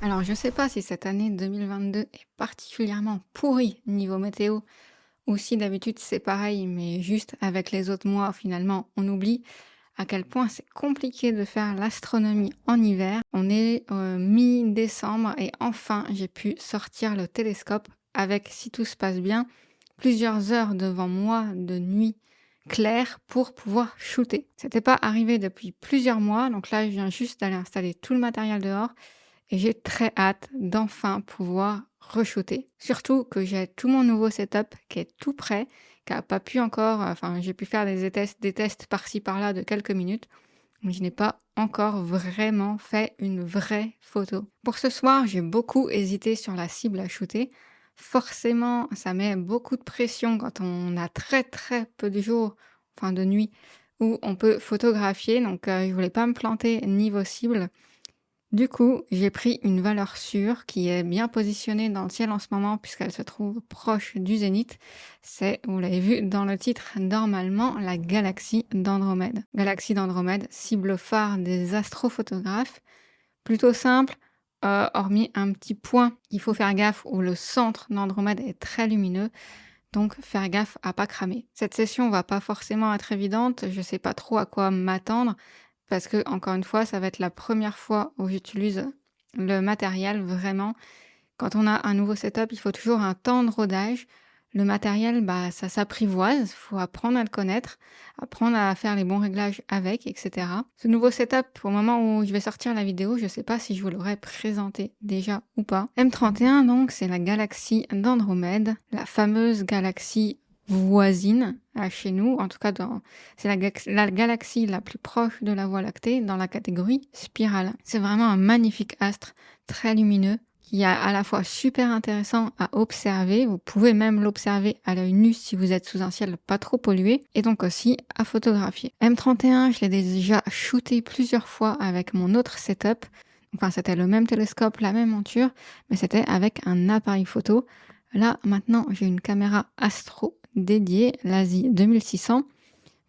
Alors, je sais pas si cette année 2022 est particulièrement pourrie niveau météo ou si d'habitude c'est pareil, mais juste avec les autres mois, finalement, on oublie à quel point c'est compliqué de faire l'astronomie en hiver. On est mi-décembre et enfin j'ai pu sortir le télescope avec, si tout se passe bien, plusieurs heures devant moi de nuit claire pour pouvoir shooter. C'était pas arrivé depuis plusieurs mois, donc là je viens juste d'aller installer tout le matériel dehors et j'ai très hâte d'enfin pouvoir re-shooter. Surtout que j'ai tout mon nouveau setup qui est tout prêt, qui a pas pu encore, enfin j'ai pu faire des tests par-ci par-là de quelques minutes, mais je n'ai pas encore vraiment fait une vraie photo. Pour ce soir, j'ai beaucoup hésité sur la cible à shooter. Forcément, ça met beaucoup de pression quand on a très très peu de jours, enfin de nuit, où on peut photographier. Donc je voulais pas me planter niveau cible. Du coup, j'ai pris une valeur sûre qui est bien positionnée dans le ciel en ce moment puisqu'elle se trouve proche du zénith. C'est, vous l'avez vu dans le titre, normalement la galaxie d'Andromède. Galaxie d'Andromède, cible phare des astrophotographes. Plutôt simple, hormis un petit point qu'il faut faire gaffe où le centre d'Andromède est très lumineux. Donc faire gaffe à pas cramer. Cette session va pas forcément être évidente, je sais pas trop à quoi m'attendre parce que encore une fois, ça va être la première fois où j'utilise le matériel vraiment. Quand on a un nouveau setup, il faut toujours un temps de rodage. Le matériel, bah, ça s'apprivoise, faut apprendre à le connaître, apprendre à faire les bons réglages avec, etc. Ce nouveau setup, au moment où je vais sortir la vidéo, je sais pas si je vous l'aurais présenté déjà ou pas. M31, donc, c'est la galaxie d'Andromède, la fameuse galaxie voisine à chez nous, en tout cas c'est la galaxie la plus proche de la Voie lactée dans la catégorie spirale. C'est vraiment un magnifique astre, très lumineux, qui est à la fois super intéressant à observer, vous pouvez même l'observer à l'œil nu si vous êtes sous un ciel pas trop pollué, et donc aussi à photographier. M31, je l'ai déjà shooté plusieurs fois avec mon autre setup, enfin c'était le même télescope, la même monture, mais c'était avec un appareil photo. Là maintenant j'ai une caméra astro dédiée, l'Asie 2600,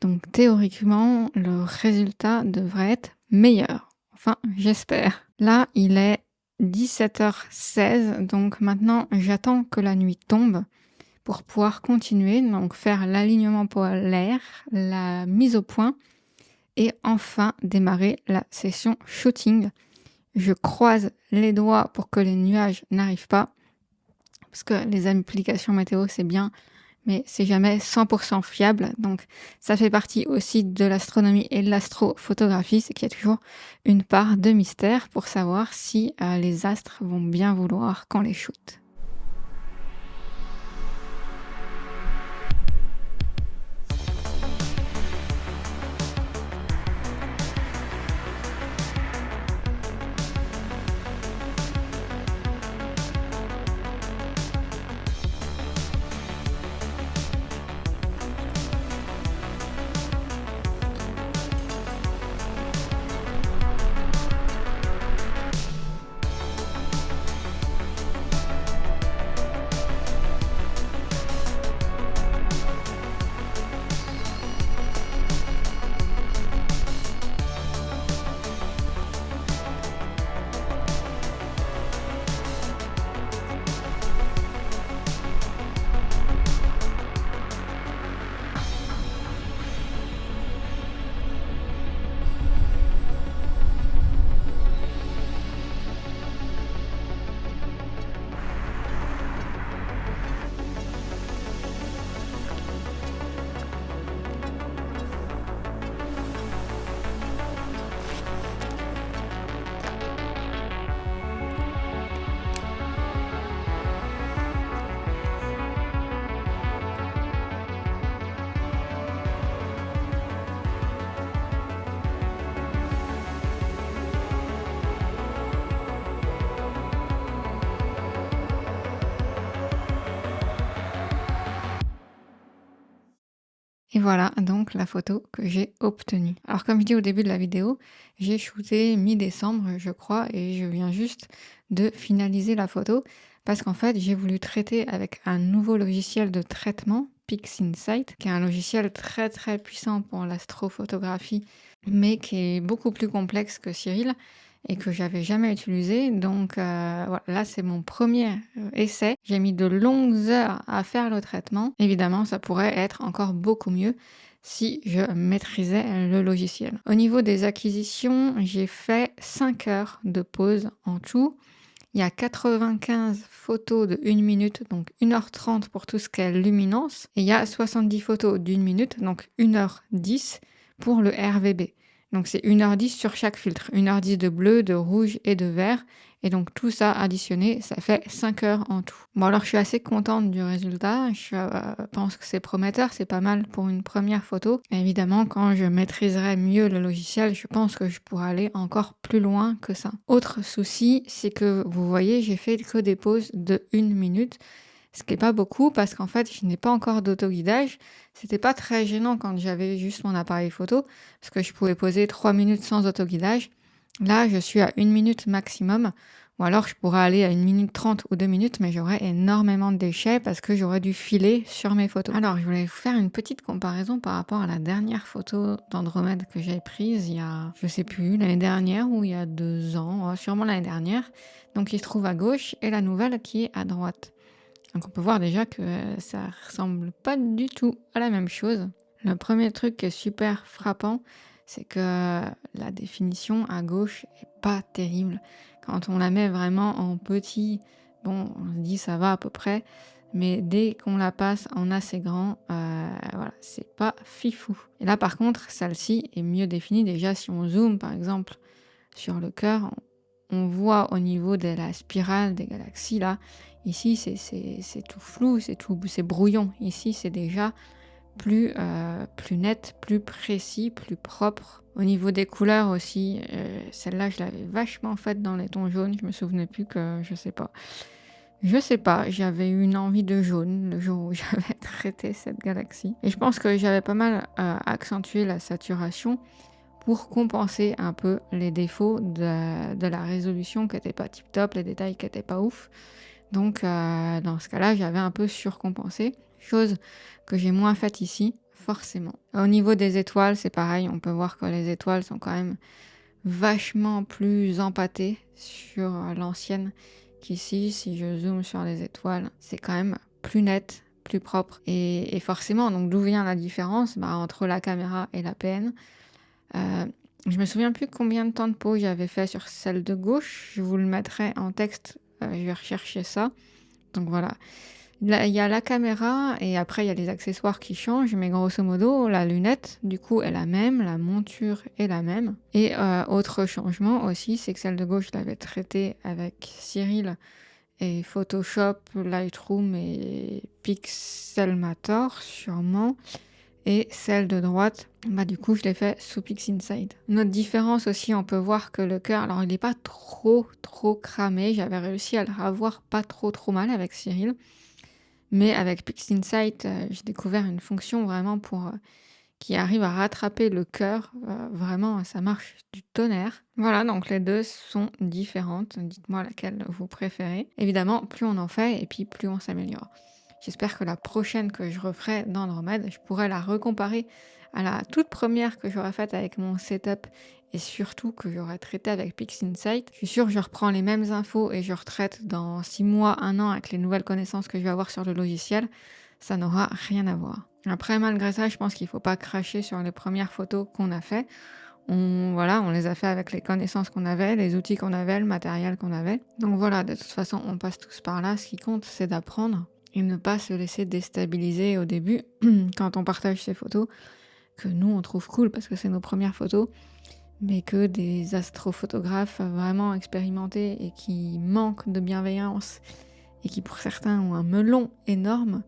donc théoriquement le résultat devrait être meilleur. Enfin, j'espère. Là, il est 17h16, donc maintenant j'attends que la nuit tombe pour pouvoir continuer, donc faire l'alignement polaire, la mise au point et enfin démarrer la session shooting. Je croise les doigts pour que les nuages n'arrivent pas, parce que les applications météo c'est bien, mais c'est jamais 100% fiable. Donc ça fait partie aussi de l'astronomie et de l'astrophotographie, c'est qu'il y a toujours une part de mystère pour savoir si les astres vont bien vouloir qu'on les shoote. Et voilà donc la photo que j'ai obtenue. Alors comme je dis au début de la vidéo, j'ai shooté mi-décembre je crois et je viens juste de finaliser la photo parce qu'en fait j'ai voulu traiter avec un nouveau logiciel de traitement, PixInsight, qui est un logiciel très très puissant pour l'astrophotographie mais qui est beaucoup plus complexe que Cyril. et que j'avais jamais utilisé. Donc voilà, là c'est mon premier essai. J'ai mis de longues heures à faire le traitement. Évidemment, ça pourrait être encore beaucoup mieux si je maîtrisais le logiciel. Au niveau des acquisitions, j'ai fait 5 heures de pause en tout. Il y a 95 photos de 1 minute, donc 1h30 pour tout ce qui est luminance. Et il y a 70 photos d'1 minute, donc 1h10 pour le RVB. Donc c'est 1h10 sur chaque filtre. 1h10 de bleu, de rouge et de vert. Et donc tout ça additionné, ça fait 5 heures en tout. Bon alors je suis assez contente du résultat. Je pense que c'est prometteur, c'est pas mal pour une première photo. Et évidemment, quand je maîtriserai mieux le logiciel, je pense que je pourrai aller encore plus loin que ça. Autre souci, c'est que vous voyez, j'ai fait que des pauses de 1 minute. Ce qui n'est pas beaucoup parce qu'en fait, je n'ai pas encore d'autoguidage. C'était pas très gênant quand j'avais juste mon appareil photo parce que je pouvais poser 3 minutes sans autoguidage. Là, je suis à 1 minute maximum ou alors je pourrais aller à 1 minute 30 ou 2 minutes, mais j'aurais énormément de déchets parce que j'aurais dû filer sur mes photos. Alors, je voulais vous faire une petite comparaison par rapport à la dernière photo d'Andromède que j'ai prise il y a, je sais plus, l'année dernière ou il y a 2 ans, sûrement l'année dernière. Donc, il se trouve à gauche et la nouvelle qui est à droite. Donc on peut voir déjà que ça ressemble pas du tout à la même chose. Le premier truc qui est super frappant, c'est que la définition à gauche est pas terrible. Quand on la met vraiment en petit, bon, on se dit ça va à peu près, mais dès qu'on la passe en assez grand, voilà, c'est pas fifou. Et là par contre, celle-ci est mieux définie. Déjà si on zoome par exemple sur le cœur, on voit au niveau de la spirale des galaxies là, ici c'est tout flou, c'est brouillon. Ici c'est déjà plus net, plus précis, plus propre. Au niveau des couleurs aussi, celle-là je l'avais vachement faite dans les tons jaunes. Je me souvenais plus que je sais pas, j'avais eu une envie de jaune le jour où j'avais traité cette galaxie. Et je pense que j'avais pas mal accentué la saturation pour compenser un peu les défauts de la résolution qui n'était pas tip top, les détails qui n'étaient pas ouf. Donc dans ce cas-là, j'avais un peu surcompensé, chose que j'ai moins faite ici, forcément. Au niveau des étoiles, c'est pareil, on peut voir que les étoiles sont quand même vachement plus empâtées sur l'ancienne qu'ici. Si je zoome sur les étoiles, c'est quand même plus net, plus propre. Et forcément, donc d'où vient la différence entre la caméra et la PN. Je me souviens plus combien de temps de pause j'avais fait sur celle de gauche. Je vous le mettrai en texte. Je vais rechercher ça. Donc voilà. Là, il y a la caméra et après il y a les accessoires qui changent. Mais grosso modo, la lunette, du coup, est la même. La monture est la même. Et autre changement aussi, c'est que celle de gauche, je l'avais traitée avec Cyril et Photoshop, Lightroom et Pixelmator sûrement. Et celle de droite, du coup, je l'ai fait sous PixInsight. Une autre différence aussi, on peut voir que le cœur, alors il n'est pas trop cramé. J'avais réussi à le revoir pas trop mal avec Cyril. Mais avec PixInsight, j'ai découvert une fonction vraiment qui arrive à rattraper le cœur. Vraiment, ça marche du tonnerre. Voilà, donc les deux sont différentes. Dites-moi laquelle vous préférez. Évidemment, plus on en fait et puis plus on s'améliore. J'espère que la prochaine que je referai d'Andromède, je pourrai la recomparer à la toute première que j'aurais faite avec mon setup et surtout que j'aurais traité avec PixInsight. Je suis sûre que je reprends les mêmes infos et je retraite dans 6 mois, 1 an avec les nouvelles connaissances que je vais avoir sur le logiciel. Ça n'aura rien à voir. Après, malgré ça, je pense qu'il ne faut pas cracher sur les premières photos qu'on a fait. On les a fait avec les connaissances qu'on avait, les outils qu'on avait, le matériel qu'on avait. Donc voilà, de toute façon, on passe tous par là. Ce qui compte, c'est d'apprendre et ne pas se laisser déstabiliser au début quand on partage ses photos, que nous on trouve cool parce que c'est nos premières photos, mais que des astrophotographes vraiment expérimentés et qui manquent de bienveillance et qui pour certains ont un melon énorme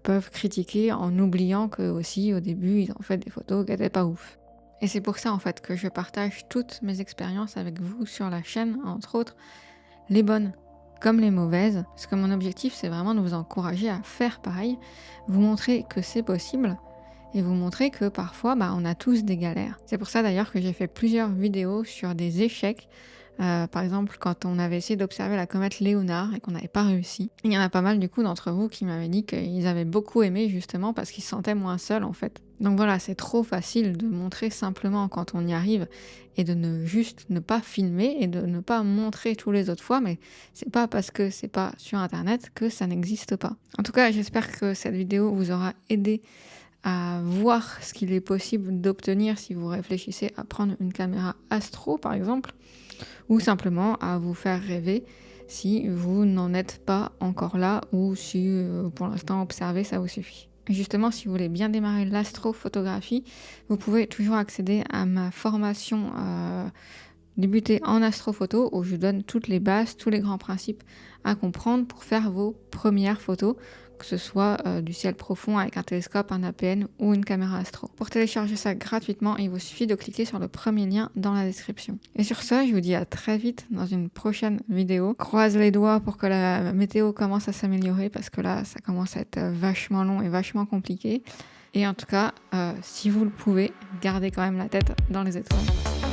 peuvent critiquer en oubliant que aussi au début ils ont fait des photos qui n'étaient pas ouf. Et c'est pour ça en fait que je partage toutes mes expériences avec vous sur la chaîne, entre autres les bonnes comme les mauvaises, parce que mon objectif c'est vraiment de vous encourager à faire pareil, vous montrer que c'est possible et vous montrer que parfois on a tous des galères. C'est pour ça d'ailleurs que j'ai fait plusieurs vidéos sur des échecs Par exemple, quand on avait essayé d'observer la comète Léonard et qu'on n'avait pas réussi, il y en a pas mal du coup d'entre vous qui m'avaient dit qu'ils avaient beaucoup aimé justement parce qu'ils se sentaient moins seuls en fait. Donc voilà, c'est trop facile de montrer simplement quand on y arrive et de ne pas filmer et de ne pas montrer tous les autres fois, mais c'est pas parce que c'est pas sur internet que ça n'existe pas. En tout cas, j'espère que cette vidéo vous aura aidé à voir ce qu'il est possible d'obtenir si vous réfléchissez à prendre une caméra astro par exemple, ou simplement à vous faire rêver si vous n'en êtes pas encore là ou si pour l'instant observer ça vous suffit. Justement, si vous voulez bien démarrer l'astrophotographie, vous pouvez toujours accéder à ma formation débuter en astrophoto où je donne toutes les bases, tous les grands principes à comprendre pour faire vos premières photos, que ce soit du ciel profond avec un télescope, un APN ou une caméra astro. Pour télécharger ça gratuitement, il vous suffit de cliquer sur le premier lien dans la description. Et sur ce, je vous dis à très vite dans une prochaine vidéo. Croise les doigts pour que la météo commence à s'améliorer parce que là, ça commence à être vachement long et vachement compliqué. Et en tout cas, si vous le pouvez, gardez quand même la tête dans les étoiles.